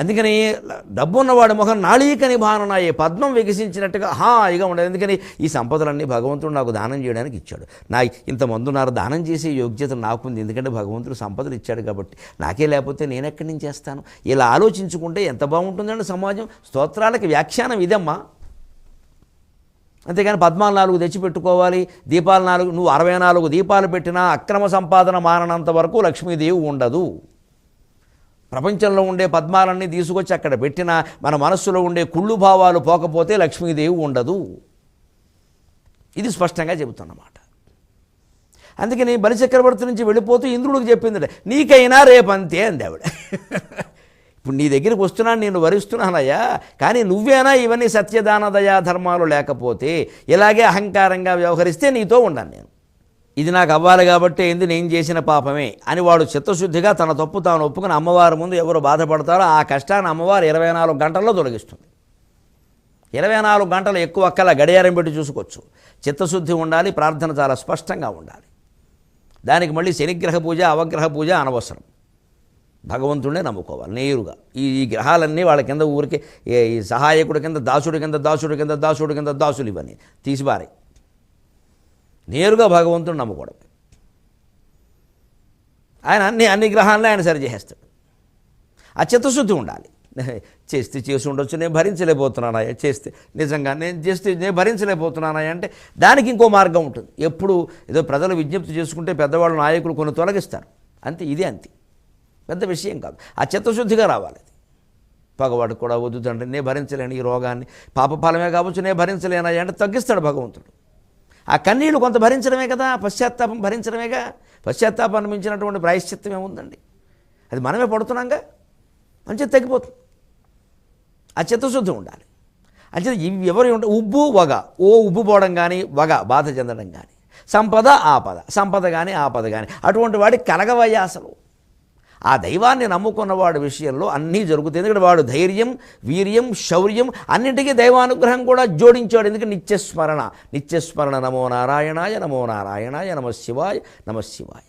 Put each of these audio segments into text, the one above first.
అందుకని డబ్బున్నవాడి ముఖం నాళీకని భావనయే పద్మం వికసించినట్టుగా హాయిగా ఉండదు. ఎందుకని ఈ సంపదలన్నీ భగవంతుడు నాకు దానం చేయడానికి ఇచ్చాడు. నా ఇంతమంది ఉన్నారు, దానం చేసే యోగ్యత నాకుంది. ఎందుకంటే భగవంతుడు సంపదలు ఇచ్చాడు కాబట్టి. నాకే లేకపోతే నేను ఎక్కడి నుంచి చేస్తాను? ఇలా ఆలోచించుకుంటే ఎంత బాగుంటుందండి సమాజం. స్తోత్రాలకి వ్యాఖ్యానం ఇదమ్మా. అంతేగాని పద్మాలు 4 తెచ్చిపెట్టుకోవాలి, దీపాలు 4, నువ్వు 64 దీపాలు పెట్టినా అక్రమ సంపాదన మారనంత వరకు లక్ష్మీదేవి ఉండదు. ప్రపంచంలో ఉండే పద్మాలన్నీ తీసుకొచ్చి అక్కడ పెట్టినా మన మనస్సులో ఉండే కుళ్ళు భావాలు పోకపోతే లక్ష్మీదేవి ఉండదు. ఇది స్పష్టంగా చెబుతున్నమాట. అందుకని బలిచక్రవర్తి నుంచి వెళ్ళిపోతూ ఇంద్రుడికి చెప్పింది, నీకైనా రేపంతే అంది ఆవిడ. ఇప్పుడు నీ దగ్గరికి వస్తున్నాను, నేను వరిస్తున్నానయ్యా, కానీ నువ్వేనా ఇవన్నీ సత్యదాన దయా ధర్మాలు లేకపోతే ఇలాగే అహంకారంగా వ్యవహరిస్తే నీతో ఉండను నేను. ఇది నాకు అవ్వాలి కాబట్టి ఏంది నేను చేసిన పాపమే అని వాడు చిత్తశుద్ధిగా తన తప్పు తాను ఒప్పుకుని అమ్మవారి ముందు ఎవరు బాధపడతారో ఆ కష్టాన్ని అమ్మవారు 24 గంటల్లో తొలగిస్తుంది. 24 గంటలు ఎక్కువ అక్కల గడియారం పెట్టి చూసుకోవచ్చు. చిత్తశుద్ధి ఉండాలి, ప్రార్థన చాలా స్పష్టంగా ఉండాలి. దానికి మళ్ళీ శనిగ్రహ పూజ అవగ్రహ పూజ అనవసరం. భగవంతుడినే నమ్ముకోవాలి నేరుగా. ఈ గ్రహాలన్నీ వాళ్ళ కింద ఊరికే ఈ సహాయకుడి కింద దాసుడి కింద దాసుడి కింద దాసుడి కింద దాసులు ఇవన్నీ తీసిపారే. నేరుగా భగవంతుడు నమ్ముకోవడం. ఆయన అన్ని గ్రహాలను ఆయన సరి చేసేస్తాడు. ఆ చిత్తశుద్ధి ఉండాలి. చేస్తే చేసి ఉండొచ్చు, నేను భరించలేకపోతున్నానయ్యా, చేస్తే నిజంగా నేను భరించలేకపోతున్నానయ్యా అంటే దానికి ఇంకో మార్గం ఉంటుంది. ఎప్పుడు ఏదో ప్రజలు విజ్ఞప్తి చేసుకుంటే పెద్దవాళ్ళు నాయకులు కొన్ని తొలగిస్తారు అంతే. ఇది అంతే, పెద్ద విషయం కాదు. ఆ చిత్తశుద్ధిగా రావాలి. పగవాడు కూడా వద్దు తండ్రి, నేను భరించలేను ఈ రోగాన్ని, పాప ఫలమే కావచ్చు, నేను భరించలేనయ్యా అంటే తగ్గిస్తాడు భగవంతుడు. ఆ కన్నీళ్ళు కొంత భరించడమే కదా, పశ్చాత్తాపం భరించడమేగా. పశ్చాత్తాపాన్ని మించినటువంటి ప్రాయశ్చిత్తం ఏముందండి? అది మనమే పడుతున్నాంగా, మంచిగా తగ్గిపోతుంది. ఆ చిత్తశుద్ధి ఉండాలి. అంటే ఇవి ఎవరు ఉంటాయి? ఉబ్బు వగ, ఉబ్బు పోవడం కానీ వగ బాధ చెందడం కానీ, సంపద ఆపద, సంపద కానీ ఆపద కానీ అటువంటి వాడికి కలగవయ్యా అసలు. ఆ దైవాన్ని నమ్ముకున్నవాడి విషయంలో అన్నీ జరుగుతాయి. ఎందుకంటే వాడు ధైర్యం, వీర్యం, శౌర్యం అన్నింటికీ దైవానుగ్రహం కూడా జోడించాడు. ఎందుకంటే నిత్యస్మరణ నమో నారాయణాయ నమో నారాయణాయ నమశివాయ నమశివాయ.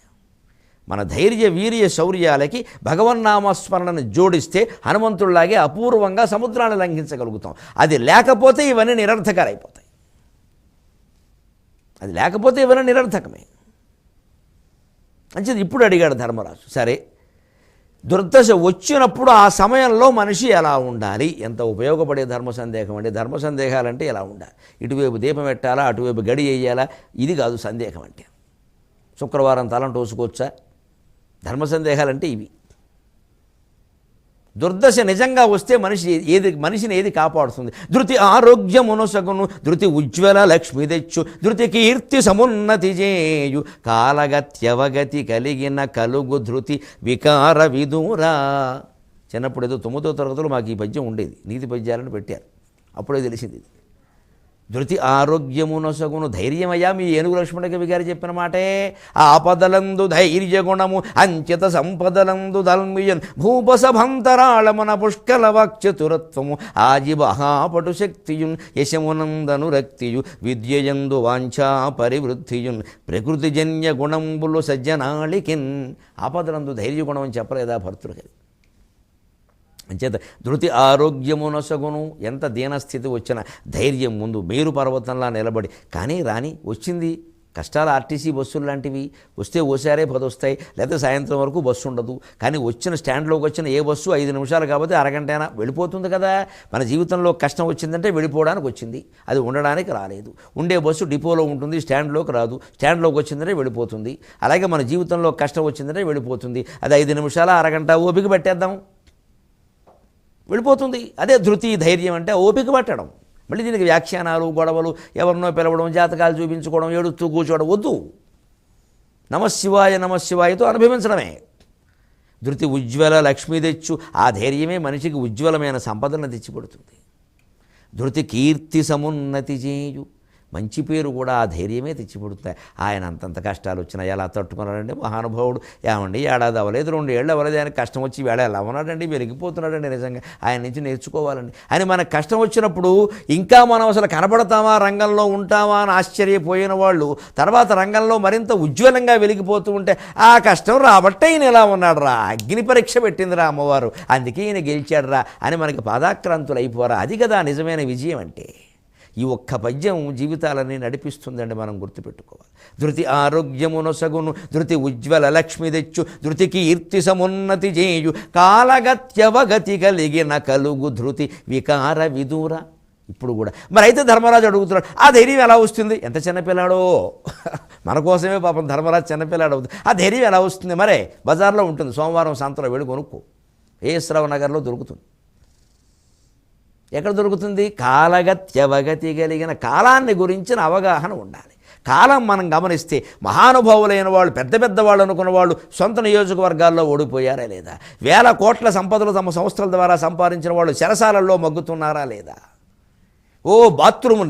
మన ధైర్య వీర్య శౌర్యాలకి భగవన్నామస్మరణను జోడిస్తే హనుమంతుడిలాగే అపూర్వంగా సముద్రాన్ని లంఘించగలుగుతాం. అది లేకపోతే ఇవన్నీ నిరర్థకాలైపోతాయి. అది లేకపోతే ఇవన్నీ నిరర్థకమే. మంచిది. ఇప్పుడు అడిగాడు ధర్మరాజు, సరే దుర్దశ వచ్చినప్పుడు ఆ సమయంలో మనిషి ఎలా ఉండాలి? ఎంత ఉపయోగపడే ధర్మ సందేహం అండి. ధర్మ సందేహాలంటే ఎలా ఉండాలి? ఇటువైపు దీపం పెట్టాలా, అటువైపు గడి వేయాలా? ఇది కాదు సందేహం అంటే. శుక్రవారం తలం టోసుకోవచ్చా? ధర్మ సందేహాలంటే ఇవి. దుర్దశ నిజంగా వస్తే మనిషిని ఏది కాపాడుతుంది? ధృతి ఆరోగ్యమునొసగును, ధృతి ఉజ్వల లక్ష్మి తెచ్చు, ధృతి కీర్తి సమున్నతి చేయు, కాలగత్యవగతి కలిగిన కలుగు ధృతి వికార విదూరా. చిన్నప్పుడు ఏదో 9వ తరగతిలో మాకు ఈ పద్యం ఉండేది, నీతి పద్యాలను పెట్టారు, అప్పుడే తెలిసింది. ధృతి ఆరోగ్యమునొసగును, ధైర్యమయ్యా మీ ఏనుగు లక్ష్మణకవి గారు చెప్పిన మాటే. ఆపదలందు ధైర్య గుణము అంచిత సంపదలందు దల్మియన్ భూపసభంతరాళమన పుష్కల వాక్చతురత్వము ఆజిబహాపటు శక్తియున్ యశమునందనురక్తియు విద్యయందు వాంఛా పరివృద్ధియున్ ప్రకృతిజన్య గుణంబులు సజ్జనాళికిన్. ఆపదలందు ధైర్య గుణం అని చెప్పలేదా భర్తృకవి? అంచేత ధృతి ఆరోగ్యమునొసగును, ఎంత దీనస్థితి వచ్చిన ధైర్యం ముందు మేరు పర్వతంలా నిలబడి. కానీ రాని వచ్చింది కష్టాలు. ఆర్టీసీ బస్సులు లాంటివి వస్తే ఓసారే 10 వస్తాయి, లేకపోతే సాయంత్రం వరకు బస్సు ఉండదు. కానీ వచ్చిన స్టాండ్లోకి వచ్చిన ఏ బస్సు 5 నిమిషాలు కాబట్టి అరగంటైనా వెళ్ళిపోతుంది కదా. మన జీవితంలో కష్టం వచ్చిందంటే వెళ్ళిపోవడానికి వచ్చింది, అది ఉండడానికి రాలేదు. ఉండే బస్సు డిపోలో ఉంటుంది, స్టాండ్లోకి రాదు. స్టాండ్లోకి వచ్చిందంటే వెళ్ళిపోతుంది. అలాగే మన జీవితంలో కష్టం వచ్చిందంటే వెళ్ళిపోతుంది. అది 5 నిమిషాల అరగంట ఓపిక పెట్టేద్దాం, వెళ్ళిపోతుంది. అదే ధృతి ధైర్యం అంటే ఓపిక పట్టడం. మళ్ళీ దీనికి వ్యాఖ్యానాలు, గొడవలు, ఎవరినో పిలవడం, జాతకాలు చూపించుకోవడం, ఏడుస్తూ కూర్చోవడం వద్దు. నమశివాయ నమశివాయతో అనుభవించడమే. ధృతి ఉజ్వల లక్ష్మి తెచ్చు, ఆ ధైర్యమే మనిషికి ఉజ్వలమైన సంపదలను తెచ్చిపెడుతుంది. ధృతి కీర్తి సమున్నతి చేయు, మంచి పేరు కూడా ఆ ధైర్యమే తెచ్చిపెడుతాయి. ఆయన అంతంత కష్టాలు వచ్చినా ఎలా తట్టుకున్నాడండి మహానుభావుడు. ఏమండి ఏడాది అవ్వలేదు, 2 ఏళ్ళు అవ్వలేదు, ఆయన కష్టం వచ్చి వేళ ఎలా ఉన్నాడండి, వెలిగిపోతున్నాడండి. నిజంగా ఆయన నుంచి నేర్చుకోవాలండి. అని మనకు కష్టం వచ్చినప్పుడు ఇంకా మనం అసలు కనబడతామా, రంగంలో ఉంటామా అని ఆశ్చర్యపోయిన వాళ్ళు తర్వాత రంగంలో మరింత ఉజ్వలంగా వెలిగిపోతూ ఉంటే ఆ కష్టం రాబట్టే ఈయన ఎలా ఉన్నాడు రా, అగ్ని పరీక్ష పెట్టిందిరా అమ్మవారు, అందుకే ఈయన గెలిచాడు రా అని మనకి పాదాక్రాంతులు అయిపోరా. అది కదా నిజమైన విజయం అంటే. ఈ ఒక్క పద్యం జీవితాలని నడిపిస్తుందండి, మనం గుర్తుపెట్టుకోవాలి. ధృతి ఆరోగ్యమునొసగును, ధృతి ఉజ్వల లక్ష్మి తెచ్చు, ధృతి కీర్తి సమున్నతి చేయు, కాలగత్యవగతి కలిగిన కలుగు ధృతి వికార విదూర. ఇప్పుడు కూడా మరి అయితే ధర్మరాజు అడుగుతున్నాడు, ఆ ధైర్యం ఎలా వస్తుంది? ఎంత చిన్నపిల్లాడో, మన కోసమే పాపం ధర్మరాజు చిన్నపిల్లాడు అవుతుంది. ఆ ధైర్యం ఎలా వస్తుంది? మరే బజార్లో ఉంటుంది, సోమవారం సాయంత్రం వెళ్ళి కొనుక్కో, ఏఎస్రావు నగర్లో దొరుకుతుంది. ఎక్కడ దొరుకుతుంది? కాలగత్యవగతి కలిగిన, కాలాన్ని గురించిన అవగాహన ఉండాలి. కాలం మనం గమనిస్తే మహానుభావులైన వాళ్ళు, పెద్ద పెద్ద వాళ్ళు అనుకున్న వాళ్ళు సొంత నియోజకవర్గాల్లో ఓడిపోయారా లేదా? 1000 కోట్ల సంపదలు తమ సంస్థల ద్వారా సంపాదించిన వాళ్ళు చెరసాలల్లో మగ్గుతున్నారా లేదా? బాత్రూమ్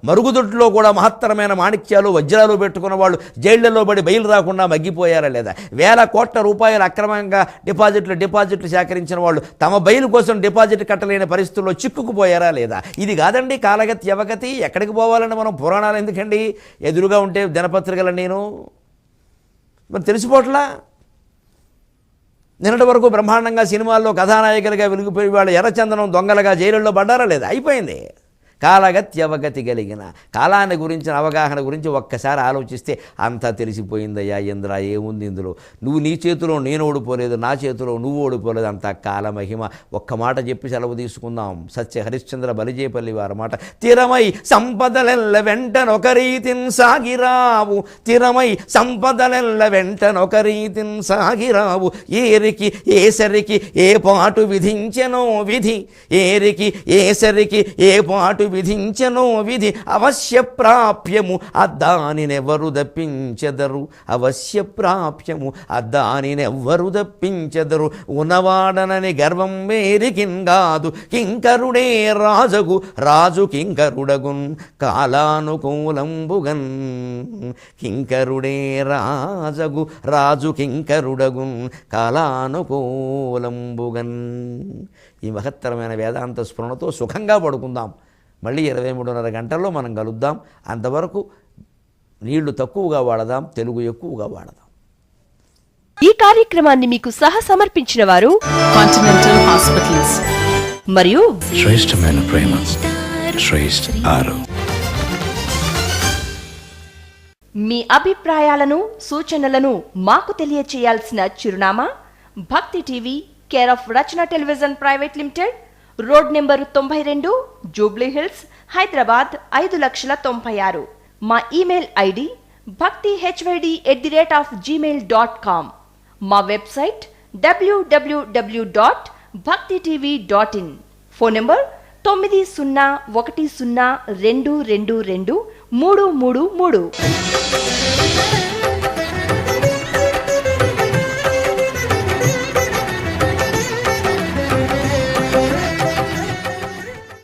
మరుగుదొడ్లో కూడా మహత్తరమైన మాణిక్యాలు వజ్రాలు పెట్టుకున్న వాళ్ళు జైళ్లలో పడి బయలు రాకుండా మగ్గిపోయారా లేదా? 1000 కోట్ల రూపాయలు అక్రమంగా డిపాజిట్లు సేకరించిన వాళ్ళు తమ బయలు కోసం డిపాజిట్ కట్టలేని పరిస్థితుల్లో చిక్కుకుపోయారా లేదా? ఇది కాదండి కాలగతి యవగతి. ఎక్కడికి పోవాలని మనం పురాణాలు ఎందుకండి? ఎదురుగా ఉంటే దినపత్రికలు నేను మరి తెలిసిపోట్లా. నిన్నటి వరకు బ్రహ్మాండంగా సినిమాల్లో కథానాయకులుగా వెలిగిపోయి వాళ్ళు ఎర్రచందనం దొంగలుగా జైలుల్లో పడ్డారా లేదా? అయిపోయింది. కాలగత్యవగతి కలిగిన, కాలాన్ని గురించిన అవగాహన గురించి ఒక్కసారి ఆలోచిస్తే అంతా తెలిసిపోయిందయ్యా. ఇంద్ర ఏముంది ఇందులో? నువ్వు నీ చేతిలో నేను ఓడిపోలేదు, నా చేతిలో నువ్వు ఓడిపోలేదు, అంతా కాలమహిమ. ఒక్క మాట చెప్పి సెలవు తీసుకుందాం. సత్య హరిశ్చంద్ర బలిజేపల్లి వారి మాట. తిరమై సంపదలెల్ల వెంటనొక రీతిన్ సాగిరావు, తిరమై సంపదలెల్ల వెంటనొక రీతిన్ సాగిరావు, ఏరికి ఏసరికి ఏ పాటు విధించెనో విధి, ఏరికి ఏసరికి ఏ పాటు విధించెనో విధి, అవశ్య ప్రాప్యము అద్దానినెవ్వరు దప్పించెదరు, అవశ్య ప్రాప్యము అద్దానినెవ్వరు దప్పించెదరు, ఉన్నవాడనని గర్వం వేరికింగాదు, కింకరుడే రాజగు రాజు కింకరుడగున్ కాలానుకూలంబుగన్, కింకరుడే రాజగు రాజు కింకరుడగున్ కాలానుకూలంబుగన్. ఈ మహత్తరమైన వేదాంత స్ఫురణతో సుఖంగా పడుకుందాం. మళ్ళీ 23:30 గంటల్లో మనం కలుద్దాం. అంతవరకు నీళ్లు తక్కువగా వాడదాం, తెలుగు ఎక్కువగా వాడదాం. ఈ కార్యక్రమాన్ని మీకు సమర్పించిన వారు కాంటినెంటల్ హాస్పిటల్స్ మరియు శ్రేష్టమైన ప్రేమ శ్రేష్ఠ ఆరో. మీ అభిప్రాయాలను సూచనలను మాకు తెలియచేయాల్సిన చిరునామా భక్తి TV, care of Rachana television private limited, road number 92, Jubilee hills, Hyderabad 5,96,000. మా ఇమెయిల్ ఐడి bhaktihyd@gmail.com. మా వెబ్సైట్ www.bhaktitv.in. Phone number 9010222333.